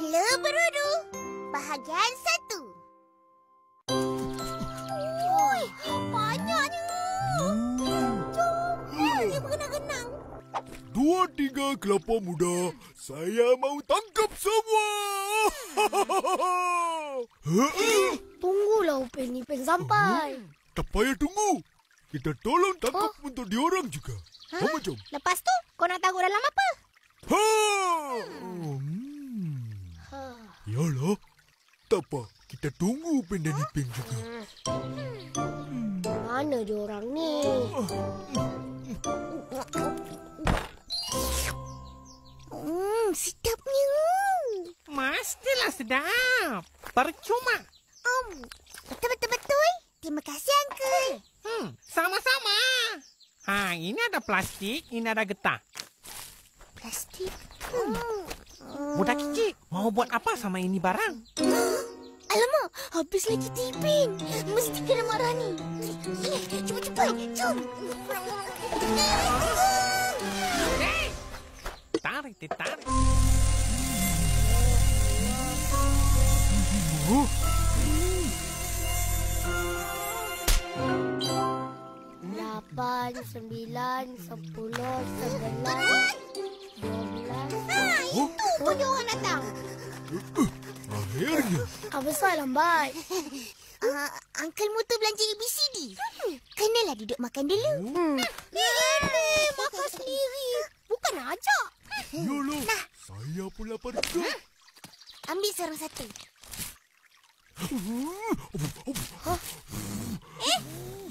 Hello Berudu, bahagian 1. Oi, banyaknya. Jom, dia berenang-renang. 2, 3 kelapa muda. Saya mau tangkap semua. Tunggulah Upin Ipin sampai. Tak payah tunggu. Kita tolong tangkap untuk diorang juga. Kamu jom. Lepas tu, kau nak taruh dalam apa? Ha! Yalah. Tak apa. Kita tunggu Upin dan Ipin juga. Mana dia orang ni? Sedapnya. Mestilah sedap. Percuma. Betul-betul. Terima kasih, Uncle. Sama-sama. Ini ada plastik, ini ada getah. Plastik. Budak kecil, mau buat apa sama ini barang? Alamak, habis lagi tipin. Mesti kena marah ni. Cepat-cepat, jom. Hei! Tarik. Lapan, 9, 10, 11, 12. Itu punya orang datang. Akhirnya. Apa salah lambat? Uncle Mutu belanja ABCD. Kenalah duduk makan dulu. Makan sendiri. Bukan ajak. Yalah. Saya pun lapar juga. Ambil seorang satu.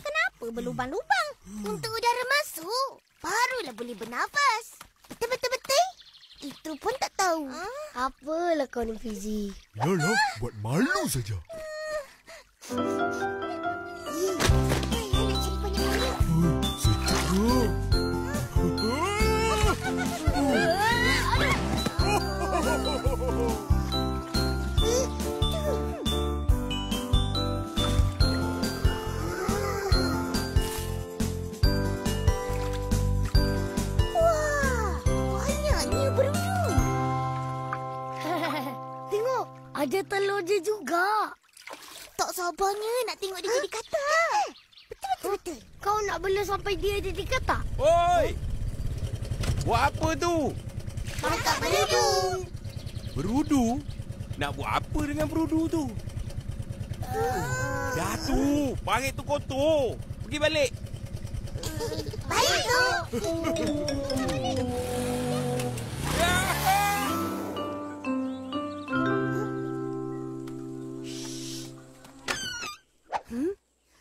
Kenapa berlubang-lubang? Untuk udara masuk. Barulah boleh bernafas. Betul-betul. Itu pun tak tahu. Apalah kau ni Fizi? Yalah. Buat malu saja. Nak cari banyak-banyak. Sejuk. Wah, banyaknya berudu. Tengok, ada telur dia juga. Tak sabarnya nak tengok dia jadi kata. Betul. Kau nak bela sampai dia jadi kata? Oi! Buat apa tu? Tangkap berudu. Berudu? Nak buat apa dengan berudu tu? Dah tu, parit tu kotor. Pergi balik. Baik tu.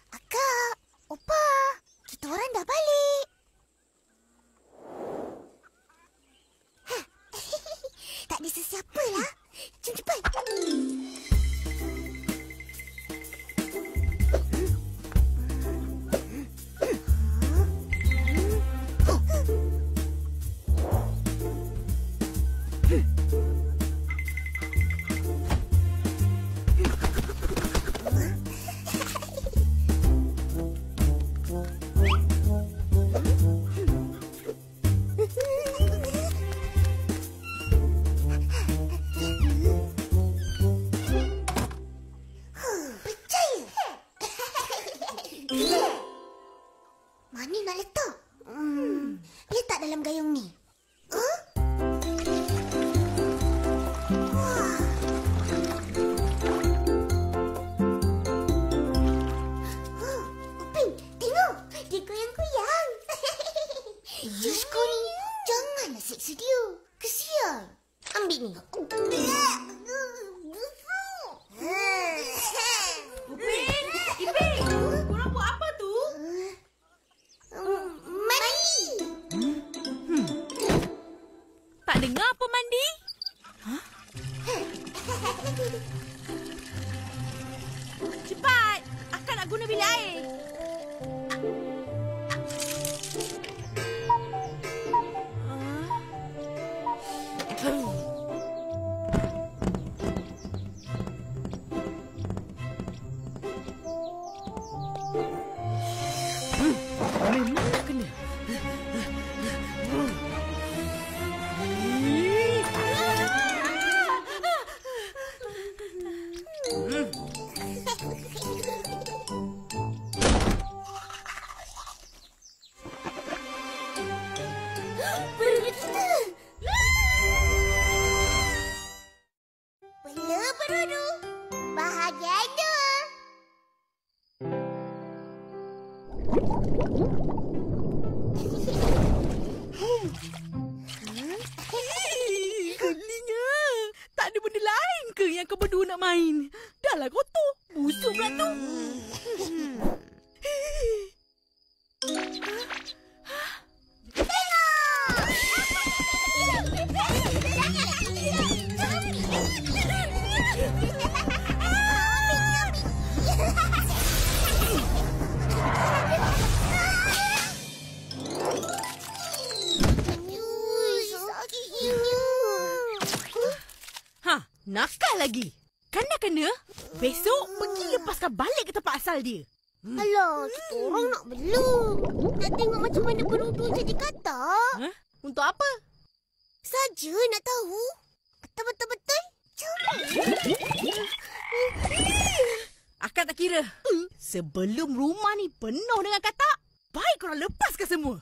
Akak, Opa, kita orang dah balik. Tak ada sesiapa lah. Jom cepat. Mana nak letak? Letak dalam gayung ni. Upin, tengok. Dia goyang-goyang. Jus kau ni, janganlah seksa dia. Kesian. Ambil ni. Busuk. Upin, Ipin, korang buat apa tu? Mandi. Tak dengar apa mandi? Cepat, akak nak guna bilik air. berudu. Bahagian 2. Gelinya. Tak ada benda lain ke yang kau berdua nak main? Dah lah kotor. Busuk pula tu. Nakal lagi. Kan dah kena? Besok pergi lepaskan balik ke tempat asal dia. Alah, kita orang nak belum. Nak tengok macam mana berudu jadi katak. Huh? Untuk apa? Saja nak tahu. Betul-betul. Cuba. Akak tak kira. Sebelum rumah ni penuh dengan katak, baik korang lepaskan semua.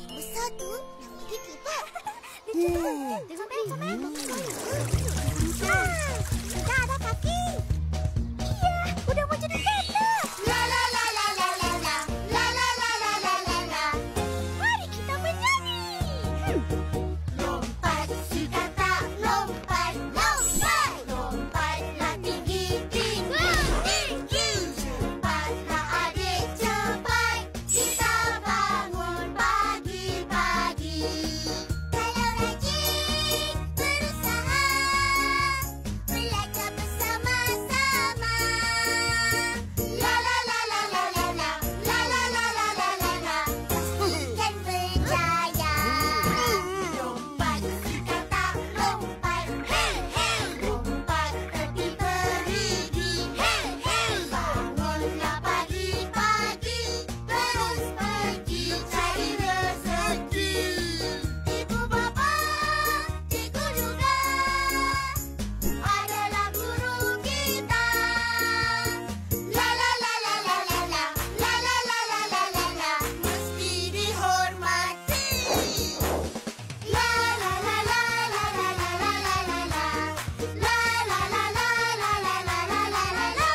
Besar tu nak pergi ke Pak? Dah ada kaki. Iya, udah mau jadi katak. La la la la la la la. La la la la la la la. Mari kita menyanyi. Lompat si katak, lompat, lompat. Lompatlah tinggi, tinggi, tinggi. Cepatlah adik, cepat. Kita bangun pagi-pagi. Kalau rajin berusaha, belajar bersama-sama. La la la la la la la. La la la la la la la. Pastikan berjaya. Lompat si katak, lompat. Hey, hey. Lompat tepi perigi. Hey, hey. Bangunlah pagi-pagi. Terus pergi cari rezeki. Ibu bapa, cikgu juga adalah guru kita. La la la la la la la. La la la la la la la. Mesti dihormati. La la la la la la la la la la la. La la la la la la la la la la.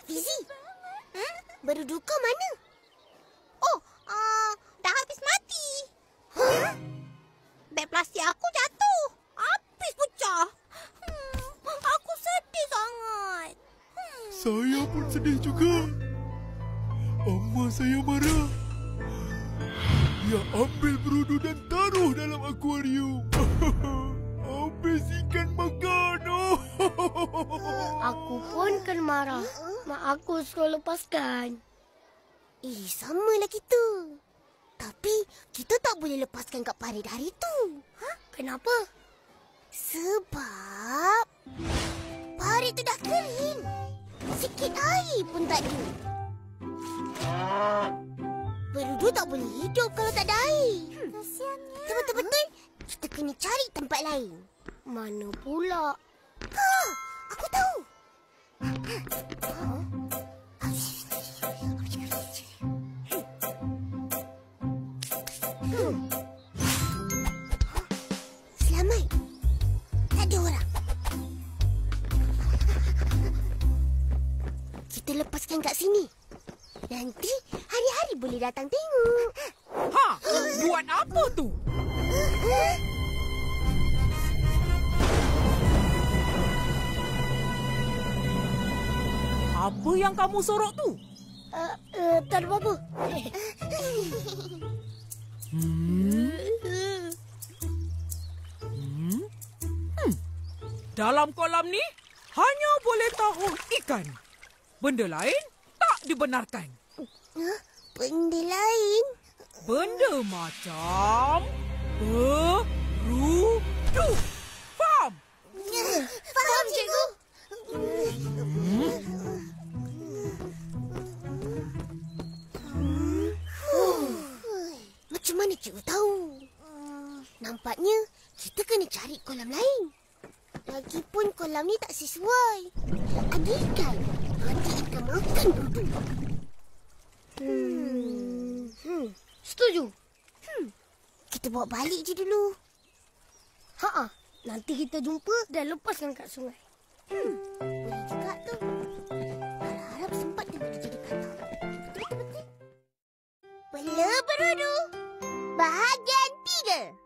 Fizi. Berudu kau mana? Oh, dah habis mati. Beg plastik aku jatuh. Habis pecah. Aku sedih sangat. Saya pun sedih juga. Amma saya marah. Dia ambil berudu dan taruh dalam akuarium. Habis ikan makan. Aku pun kena marah. Mak aku suruh lepaskan. Samalah kita. Tapi kita tak boleh lepaskan kat parit hari tu. Kenapa? Sebab parit tu dah kering. Sikit air pun tak ada. Berudu tak boleh hidup kalau tak ada air. Betul-betul kita kena cari tempat lain. Mana pula? Aku tahu. Selamat. Tak ada orang. Kita lepaskan kat sini. Nanti hari-hari boleh datang tengok. Ha! Buat apa tu? Apa yang kamu sorok tu? Tak ada apa-apa. Dalam kolam ni hanya boleh tahu ikan. Benda lain tak dibenarkan. Benda lain? Benda macam berudu. Faham? Faham, cikgu. Macam mana cikgu tahu? Nampaknya kita kena cari kolam lain. Lagipun kolam ni tak sesuai. Ada ikan. Nanti ikan makan berudu. Setuju. Kita bawa balik je dulu. Ha. Nanti kita jumpa dan lepaskan kat sungai. Boleh juga tu. Harap sempat dia boleh jadi katak. Betul-betul. Bela berudu. Bahagian 3.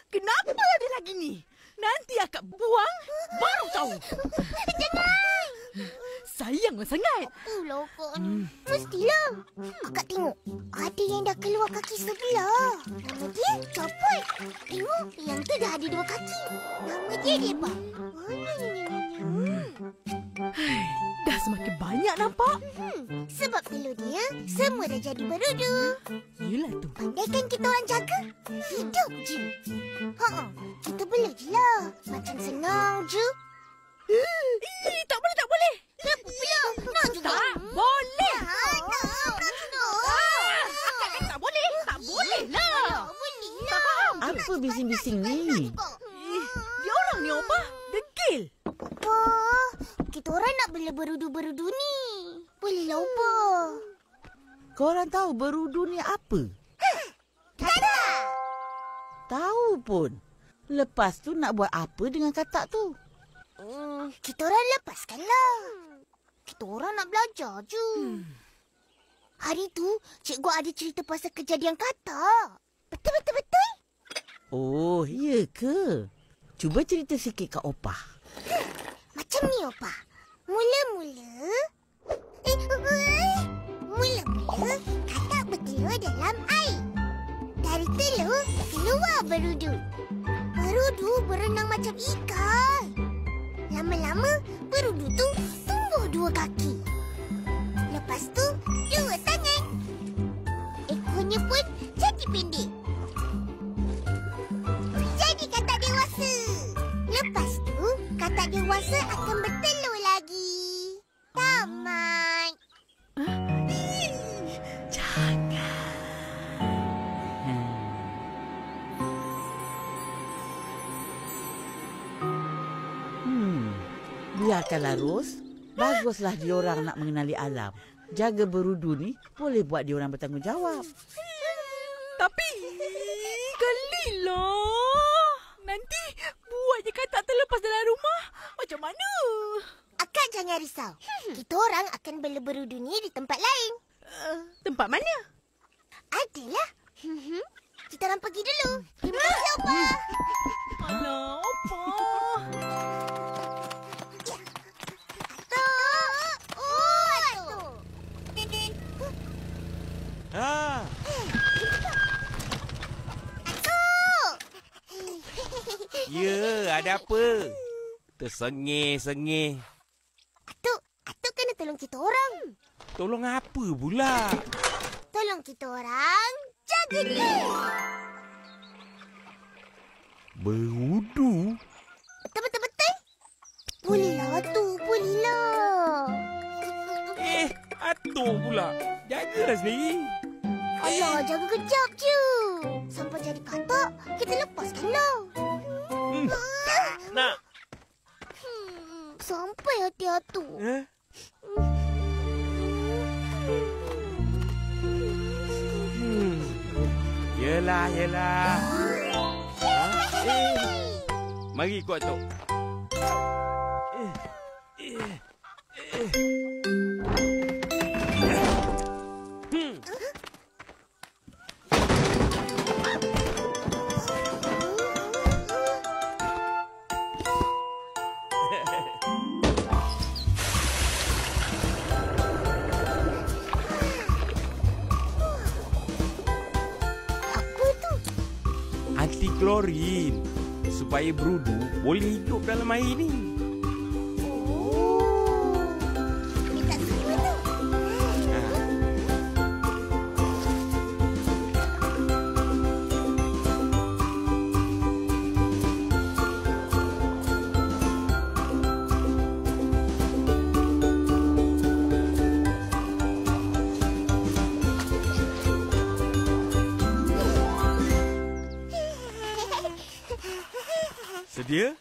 Kenapa ada lagi ni? Nanti akak buang, baru tahu. Jangan! Sayanglah sangat. Apalah kak ni. Mestilah. Akak tengok. Ada yang dah keluar kaki sebelah. Nama dia Copot. Tengok, yang tu dah ada 2 kaki. Nama dia Deba. Dah semakin banyak nampak. Sebab telur dia semua dah jadi berudu. Yelah tu. Pandaikan kita orang jaga. Hidup je. Kita bela je lah. Macam senang je. Tak boleh, tak boleh. Kenapa pula? Nak juga? Tak boleh. Akak kan tak boleh. Tak boleh lah. Boleh lah. Apa bising-bising ni? Dia orang ni apa? Degil. Apa? Kita orang nak bela berudu-berudu ni. Bolehlah apa? Korang tahu berudu ni apa? Katak! Tahu pun. Lepas tu nak buat apa dengan katak tu? Kita orang lepaskanlah. Kita orang nak belajar je. Hari tu, cikgu ada cerita pasal kejadian katak. Betul-betul-betul? Oh, ya ke? Cuba cerita sikit kat Opah. Macam ni, Opa. Mula-mula, katak bertelur dalam air. Dari telur, keluar berudu. Berudu berenang macam ikan. Lama-lama, berudu tu tumbuh 2 kaki. Lepas tu, 2 tangan. Ekornya pun jadi pendek. Jadi katak dewasa. Lepas tu, katak dewasa akan bertelur lagi. Tamat. Biarkanlah Ros. Baguslah diorang nak mengenali alam. Jaga berudu ni boleh buat diorang bertanggungjawab. Tapi, gelilah. Nanti buat je katak terlepas dalam rumah. Macam mana? Akak jangan risau. Kita orang akan bela berudu ni di tempat lain. Tempat mana? Adalah. Kita orang pergi dulu. Terima kasih, Opa. Alah, apa? Ha. Ya, ada apa? Tersengih-sengih. Atuk kena tolong kita orang. Tolong apa pula? Tolong kita orang jaga dia. Berudu? Betul-betul? Bolehlah tu, bolehlah. Atuk pula. Jagalah sendiri. Alah, jaga kejap je. Sampai jadi katak, kita lepaskanlah. Nak. Sampai hati atuk. Yelah. Mari kuat Atuk. Anti-klorin supaya berudu boleh hidup dalam air ni. Ni tak semua tu. dia